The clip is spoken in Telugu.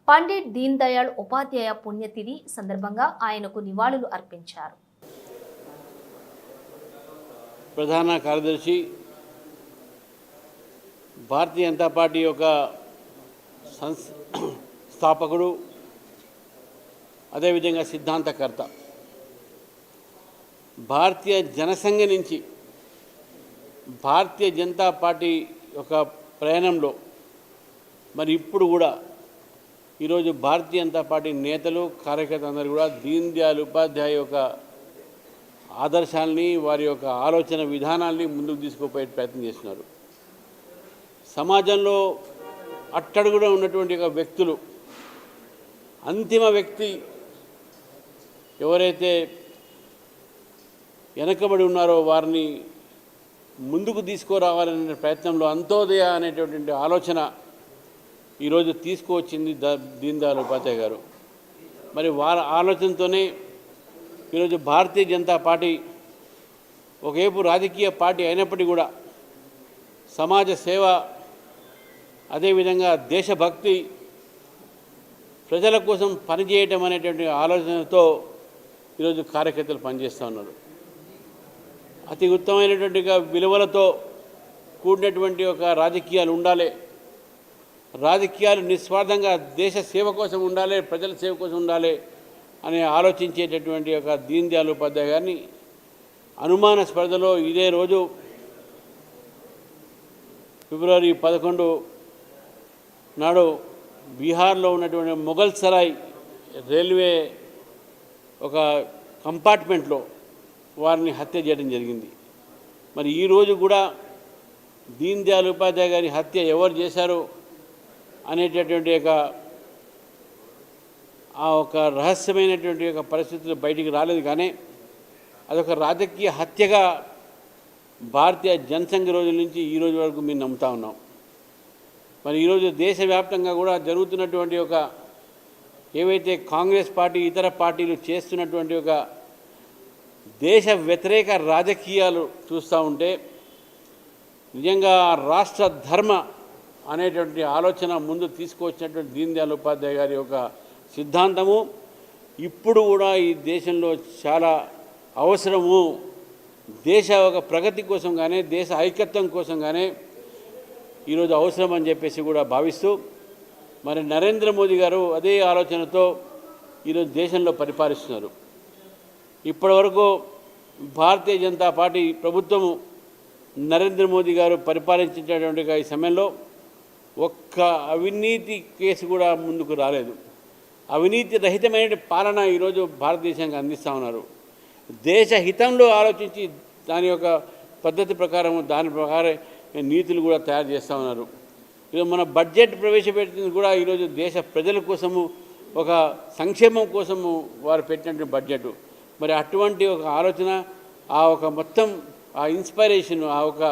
పండిట్ దీన్ దయాళ్ ఉపాధ్యాయ పుణ్యతిథి సందర్భంగా ఆయనకు నివాళులు అర్పించారు. ప్రధాన కార్యదర్శి భారతీయ జనతా పార్టీ యొక్క స్థాపకుడు, అదేవిధంగా సిద్ధాంతకర్త, భారతీయ జనసంఘ నుంచి భారతీయ జనతా పార్టీ యొక్క ప్రయాణంలో మరి ఇప్పుడు కూడా ఈరోజు భారతీయ జనతా పార్టీ నేతలు, కార్యకర్తలు అందరూ కూడా దీన్ దయాళ్ ఉపాధ్యాయ యొక్క ఆదర్శాలని, వారి యొక్క ఆలోచన విధానాల్ని ముందుకు తీసుకుపోయే ప్రయత్నం చేస్తున్నారు. సమాజంలో అట్టడుగున ఉన్నటువంటి ఒక వ్యక్తులు, అంతిమ వ్యక్తి ఎవరైతే వెనకబడి ఉన్నారో వారిని ముందుకు తీసుకురావాలనే ప్రయత్నంలో అంత్యోదయ అనేటటువంటి ఆలోచన ఈరోజు తీసుకువచ్చింది దీన్ దయాళ్ ఉపాధ్యాయ గారు. మరి వారి ఆలోచనతోనే ఈరోజు భారతీయ జనతా పార్టీ ఒకవైపు రాజకీయ పార్టీ అయినప్పటికీ కూడా సమాజ సేవ, అదేవిధంగా దేశభక్తి, ప్రజల కోసం పనిచేయటం అనేటువంటి ఆలోచనతో ఈరోజు కార్యకర్తలు పనిచేస్తూ ఉన్నారు. అతి ఉత్తమమైనటువంటి విలువలతో కూడినటువంటి ఒక రాజకీయాలు ఉండాలి. రాజకీయాలు నిస్వార్థంగా దేశ సేవ కోసం ఉండాలి, ప్రజల సేవ కోసం ఉండాలి అని ఆలోచించేటటువంటి ఒక దీన్ దయాళ్ ఉపాధ్యాయ గారిని అనుమాన స్పర్ధలో ఇదే రోజు ఫిబ్రవరి 11 నాడు బీహార్లో ఉన్నటువంటి మొఘల్ సరాయ్ రైల్వే ఒక కంపార్ట్మెంట్లో వారిని హత్య చేయడం జరిగింది. మరి ఈరోజు కూడా దీన్ దయాళ్ ఉపాధ్యాయ గారి హత్య ఎవరు చేశారో అనేటటువంటి ఒక రహస్యమైనటువంటి ఒక పరిస్థితులు బయటికి రాలేదు. కానీ అదొక రాజకీయ హత్యగా భారతీయ జనసంఘ రోజుల నుంచి ఈ రోజు వరకు మేము నమ్ముతా ఉన్నాం. మరి ఈరోజు దేశవ్యాప్తంగా కూడా జరుగుతున్నటువంటి ఒక ఏవైతే కాంగ్రెస్ పార్టీ, ఇతర పార్టీలు చేస్తున్నటువంటి ఒక దేశ వ్యతిరేక రాజకీయాలు చూస్తూ ఉంటే నిజంగా రాష్ట్ర ధర్మ అనేటువంటి ఆలోచన ముందు తీసుకువచ్చినటువంటి దీన్ దయాళ్ ఉపాధ్యాయ గారి యొక్క సిద్ధాంతము ఇప్పుడు కూడా ఈ దేశంలో చాలా అవసరము. దేశ ఒక ప్రగతి కోసం కానీ, దేశ ఐక్యత్వం కోసం కానీ ఈరోజు అవసరం అని చెప్పేసి కూడా భావిస్తూ మరి నరేంద్ర మోదీ గారు అదే ఆలోచనతో ఈరోజు దేశంలో పరిపాలిస్తున్నారు. ఇప్పటివరకు భారతీయ జనతా పార్టీ ప్రభుత్వము నరేంద్ర మోదీ గారు పరిపాలించేటటువంటి ఈ సమయంలో ఒక్క అవినీతి కేసు కూడా ముందుకు రాలేదు. అవినీతి రహితమైన పాలన ఈరోజు భారతదేశానికి అందిస్తూ ఉన్నారు. దేశ హితంలో ఆలోచించి దాని యొక్క పద్ధతి ప్రకారం దాని ప్రకారం నీతులు కూడా తయారు చేస్తూ ఉన్నారు. ఈరోజు మన బడ్జెట్ ప్రవేశపెట్టింది కూడా ఈరోజు దేశ ప్రజల కోసము, ఒక సంక్షేమం కోసము వారు పెట్టినటువంటి బడ్జెట్. మరి అటువంటి ఒక ఆలోచన, ఆ ఒక మొత్తం ఆ ఇన్స్పైరేషన్, ఆ ఒక